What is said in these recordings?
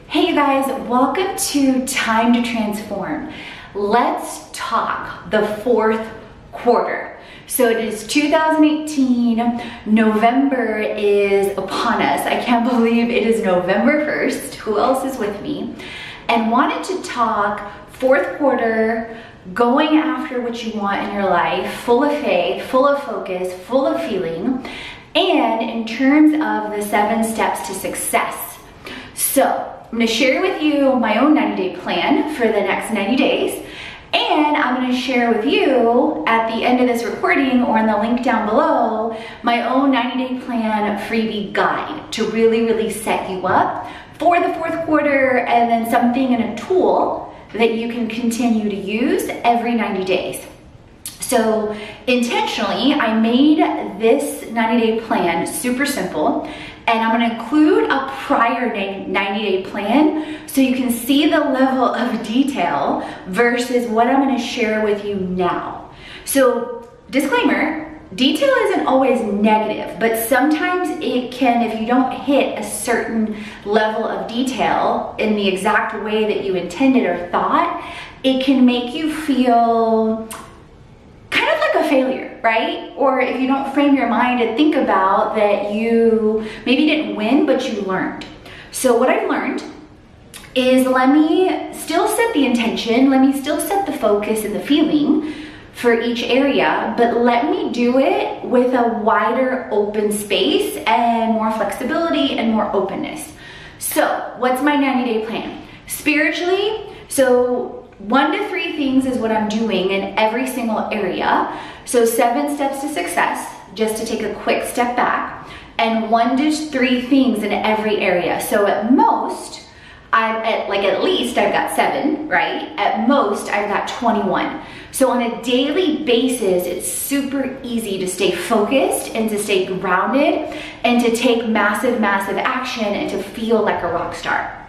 Hey guys, welcome to Time to Transform. Let's talk the fourth quarter. So it is 2018, November is upon us. I can't believe it is November 1st. Who else is with me? And wanted to talk fourth quarter, going after what you want in your life, full of faith, full of focus, full of feeling, and in terms of the 7 steps to success. So I'm gonna share with you my own 90-day plan for the next 90 days. And I'm gonna share with you at the end of this recording or in the link down below, my own 90-day plan freebie guide to really set you up for the fourth quarter, and then something in a tool that you can continue to use every 90 days. So intentionally, I made this 90-day plan super simple, and I'm gonna include a prior 90-day plan so you can see the level of detail versus what I'm gonna share with you now. So disclaimer, detail isn't always negative, but sometimes it can, if you don't hit a certain level of detail in the exact way that you intended or thought, it can make you feel kind of like a failure, right? Or if you don't frame your mind and think about that you maybe didn't win, but you learned. So what I've learned is, let me still set the intention, let me still set the focus and the feeling for each area, but let me do it with a wider open space and more flexibility and more openness. So what's my 90-day plan? Spiritually, so 1 to 3 things is what I'm doing in every single area. So 7 steps to success, just to take a quick step back, and 1 to 3 things in every area. So at most, at least I've got 7, right? At most, I've got 21. So on a daily basis, it's super easy to stay focused and to stay grounded and to take massive action and to feel like a rock star.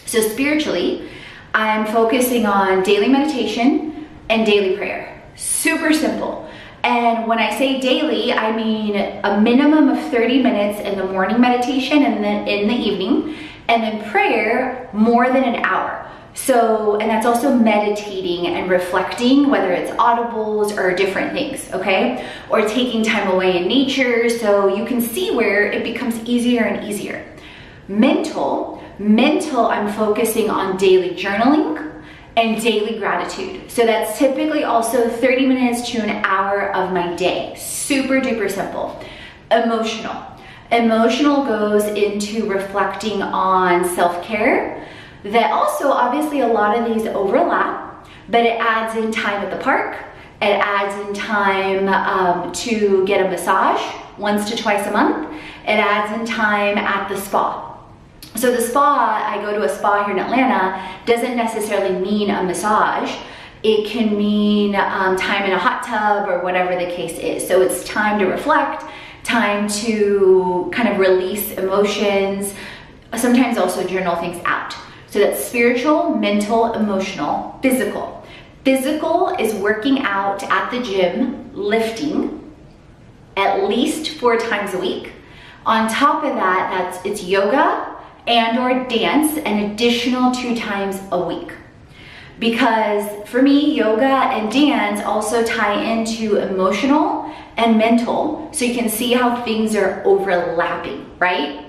So spiritually, I'm focusing on daily meditation and daily prayer. Super simple. And when I say daily, I mean a minimum of 30 minutes in the morning meditation and then in the evening, and then prayer more than an hour. So, and that's also meditating and reflecting, whether it's audibles or different things, okay? Or taking time away in nature, so you can see where it becomes easier and easier. Mental, I'm focusing on daily journaling and daily gratitude. So that's typically also 30 minutes to an hour of my day. Super duper simple. Emotional goes into reflecting on self-care. That also, obviously, a lot of these overlap, but it adds in time at the park. It adds in time to get a massage once to twice a month. It adds in time at the spa. So the spa, I go to a spa here in Atlanta, doesn't necessarily mean a massage. It can mean time in a hot tub or whatever the case is. So it's time to reflect, time to kind of release emotions, sometimes also journal things out. So that's spiritual, mental, emotional, physical. Physical is working out at the gym, lifting, at least 4 times a week. On top of that, it's yoga and or dance an additional 2 times a week. Because for me, yoga and dance also tie into emotional and mental, so you can see how things are overlapping, right?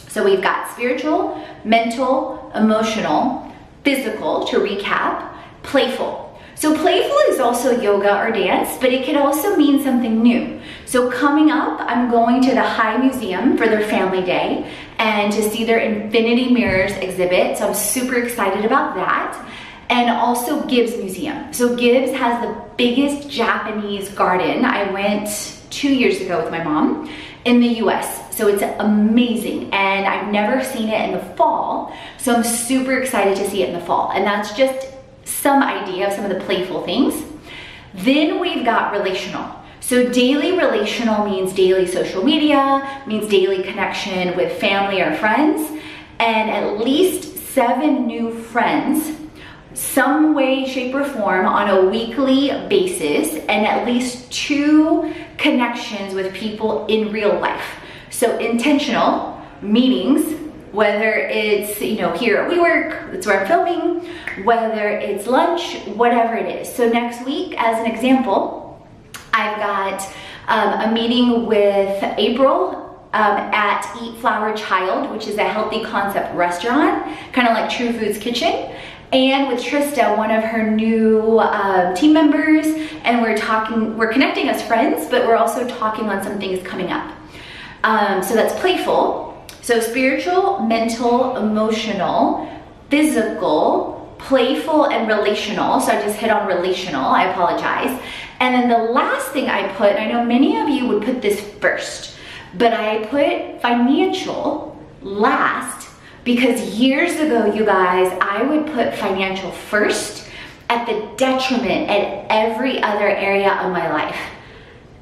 So we've got spiritual, mental, emotional, physical, to recap, playful. So playful is also yoga or dance, but it can also mean something new. So coming up, I'm going to the High Museum for their family day and to see their infinity mirrors exhibit. So I'm super excited about that. And also Gibbs Museum. So Gibbs has the biggest Japanese garden. I went 2 years ago with my mom in the US. So it's amazing, and I've never seen it in the fall. So I'm super excited to see it in the fall. And that's just some idea of some of the playful things. Then we've got relational. So daily relational means daily social media, means daily connection with family or friends, and at least 7 new friends, some way, shape, or form on a weekly basis, and at least 2 connections with people in real life. So intentional meetings whether it's, you know, here at WeWork, that's where I'm filming, whether it's lunch, whatever it is. So next week, as an example, I've got a meeting with April at Eat Flower Child, which is a healthy concept restaurant, kind of like True Foods Kitchen, and with Trista, one of her new team members, and we're connecting as friends, but we're also talking on some things coming up. So that's playful. So spiritual, mental, emotional, physical, playful, and relational. So I just hit on relational, I apologize. And then the last thing I put, and I know many of you would put this first, but I put financial last because years ago, you guys, I would put financial first at the detriment at every other area of my life.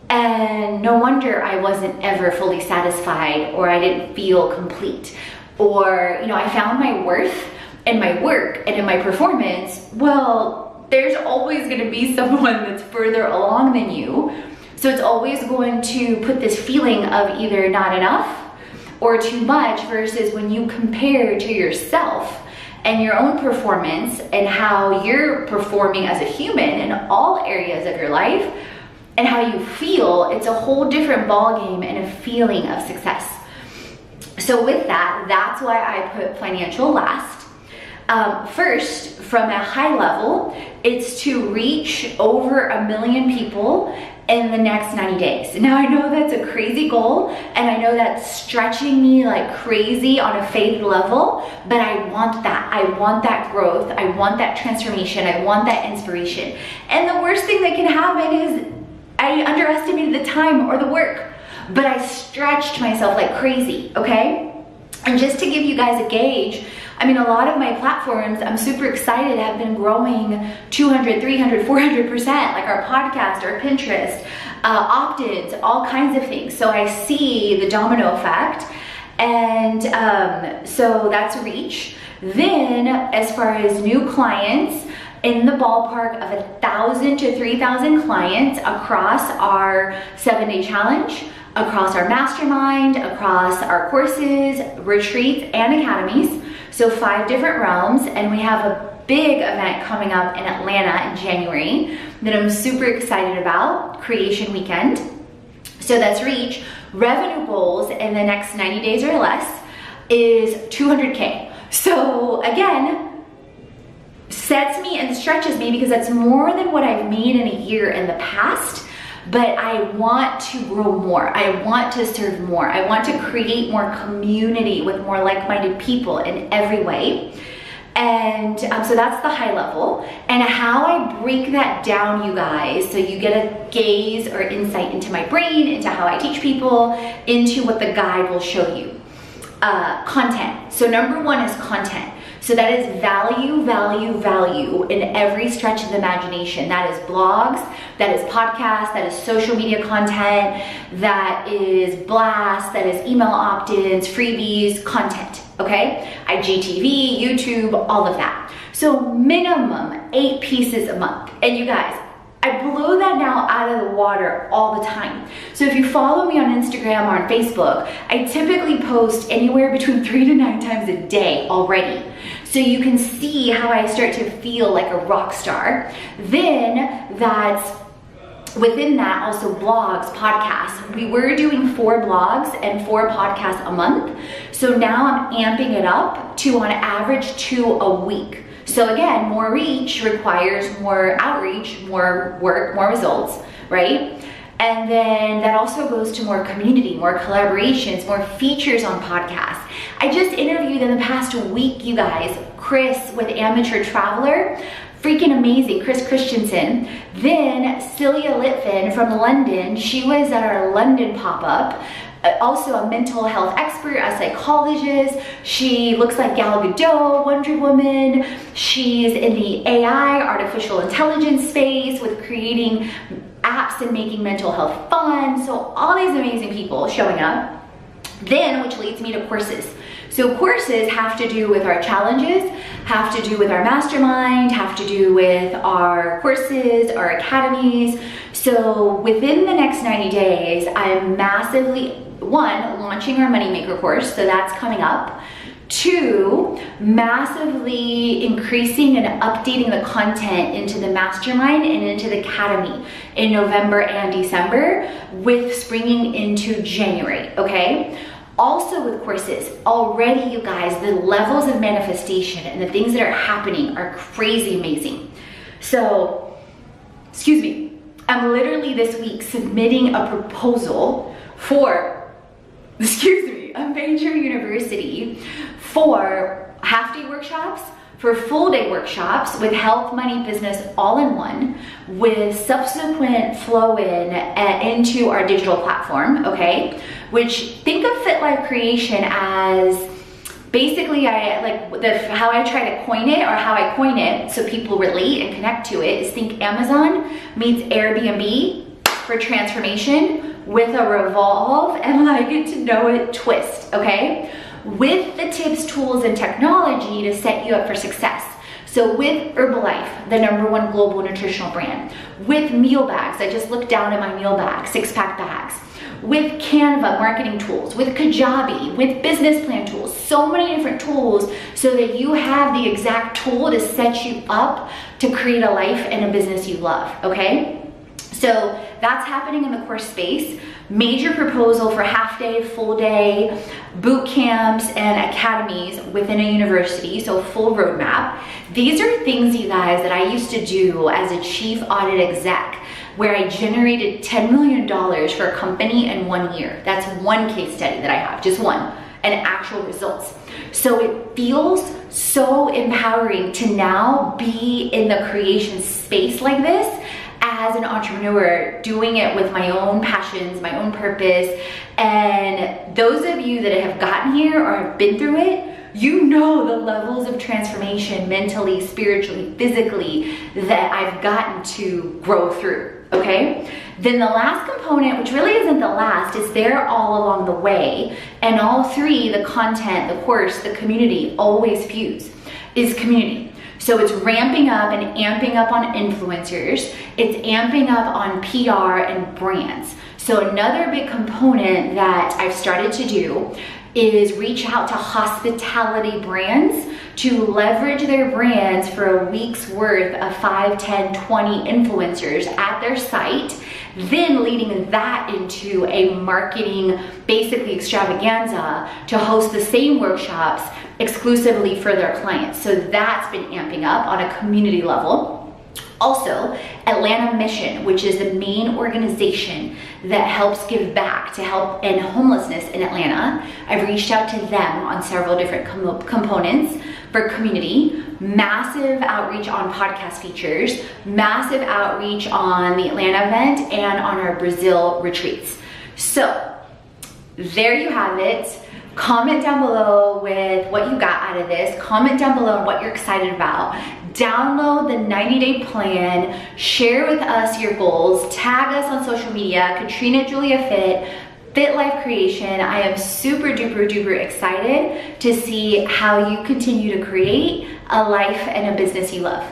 And no wonder I wasn't ever fully satisfied, or I didn't feel complete, or, you know, I found my worth in my work and in my performance. Well, there's always going to be someone that's further along than you. So it's always going to put this feeling of either not enough or too much, versus when you compare to yourself and your own performance and how you're performing as a human in all areas of your life, and how you feel, it's a whole different ballgame and a feeling of success. So with that, that's why I put financial last. First, from a high level, it's to reach over 1 million people in the next 90 days. Now I know that's a crazy goal, and I know that's stretching me like crazy on a faith level, but I want that. I want that growth. I want that transformation. I want that inspiration. And the worst thing that can happen is I underestimated the time or the work, but I stretched myself like crazy, okay? And just to give you guys a gauge, I mean, a lot of my platforms, I'm super excited, have been growing 200, 300, 400%, like our podcast, our Pinterest, opt-ins, all kinds of things. So I see the domino effect. And so that's reach. Then as far as new clients, in the ballpark of 1,000 to 3,000 clients across our 7-day challenge, across our mastermind, across our courses, retreats, and academies. So 5 different realms, and we have a big event coming up in Atlanta in January that I'm super excited about, Creation Weekend. So that's reach. Revenue goals in the next 90 days or less is 200K. So again, sets me and stretches me because that's more than what I've made in a year in the past, but I want to grow more. I want to serve more. I want to create more community with more like-minded people in every way. And so that's the high level. And how I break that down, you guys, so you get a gaze or insight into my brain, into how I teach people, into what the guide will show you. Content. So number 1 is content. So that is value, value, value in every stretch of the imagination. That is blogs, that is podcasts, that is social media content, that is blasts, that is email opt-ins, freebies, content, okay? IGTV, YouTube, all of that. So minimum 8 pieces a month. And you guys, I blow that now out of the water all the time. So if you follow me on Instagram or on Facebook, I typically post anywhere between 3 to 9 times a day already. So you can see how I start to feel like a rock star. Then that's within that also blogs, podcasts. We were doing 4 blogs and 4 podcasts a month. So now I'm amping it up to on average 2 a week. So again, more reach requires more outreach, more work, more results, right? And then that also goes to more community, more collaborations, more features on podcasts. I just interviewed in the past week, you guys, Chris with Amateur Traveler, freaking amazing, Chris Christensen. Then Celia Litvin from London, she was at our London pop-up. Also a mental health expert, a psychologist. She looks like Gal Gadot, Wonder Woman. She's in the AI, artificial intelligence space with creating apps and making mental health fun. So all these amazing people showing up. Then, which leads me to courses. So courses have to do with our challenges, have to do with our mastermind, have to do with our courses, our academies. So within the next 90 days, I'm massively, 1, launching our Moneymaker course, so that's coming up. 2, massively increasing and updating the content into the mastermind and into the academy in November and December, with springing into January, okay? Also with courses, already you guys, the levels of manifestation and the things that are happening are crazy amazing. So, excuse me, I'm literally this week submitting a proposal for, a major university for half-day workshops, for full-day workshops with health, money, business all in one, with subsequent flow into our digital platform, okay? Which, think of FitLife Creation as basically how I try to coin it, or how I coin it so people relate and connect to it, is think Amazon meets Airbnb for transformation, with a revolve and get to know it twist, okay? With the tips, tools, and technology to set you up for success. So with Herbalife, the #1 global nutritional brand, with meal bags, I just looked down at my meal bag, 6-pack bags, with Canva marketing tools, with Kajabi, with business plan tools, so many different tools so that you have the exact tool to set you up to create a life and a business you love, okay? So that's happening in the course space. Major proposal for half-day, full-day boot camps and academies within a university, so full roadmap. These are things, you guys, that I used to do as a chief audit exec, where I generated $10 million for a company in 1 year. That's one case study that I have, just one, and actual results. So it feels so empowering to now be in the creation space like this, as an entrepreneur, doing it with my own passions, my own purpose. And those of you that have gotten here or have been through it, you know the levels of transformation mentally, spiritually, physically that I've gotten to grow through, okay? Then the last component, which really isn't the last, is there all along the way. And all three, the content, the course, the community, always fuse, is community. So it's ramping up and amping up on influencers. It's amping up on PR and brands. So another big component that I've started to do is reach out to hospitality brands to leverage their brands for a week's worth of 5, 10, 20 influencers at their site, then leading that into a marketing, basically extravaganza, to host the same workshops exclusively for their clients. So that's been amping up on a community level. Also, Atlanta Mission, which is the main organization that helps give back to help end homelessness in Atlanta. I've reached out to them on several different components for community, massive outreach on podcast features, massive outreach on the Atlanta event, and on our Brazil retreats. So there you have it. Comment down below with what you got out of this. Comment down below what you're excited about. Download the 90-day plan. Share with us your goals. Tag us on social media, Katrina Julia Fit, FitLife Creation. I am super duper duper excited to see how you continue to create a life and a business you love.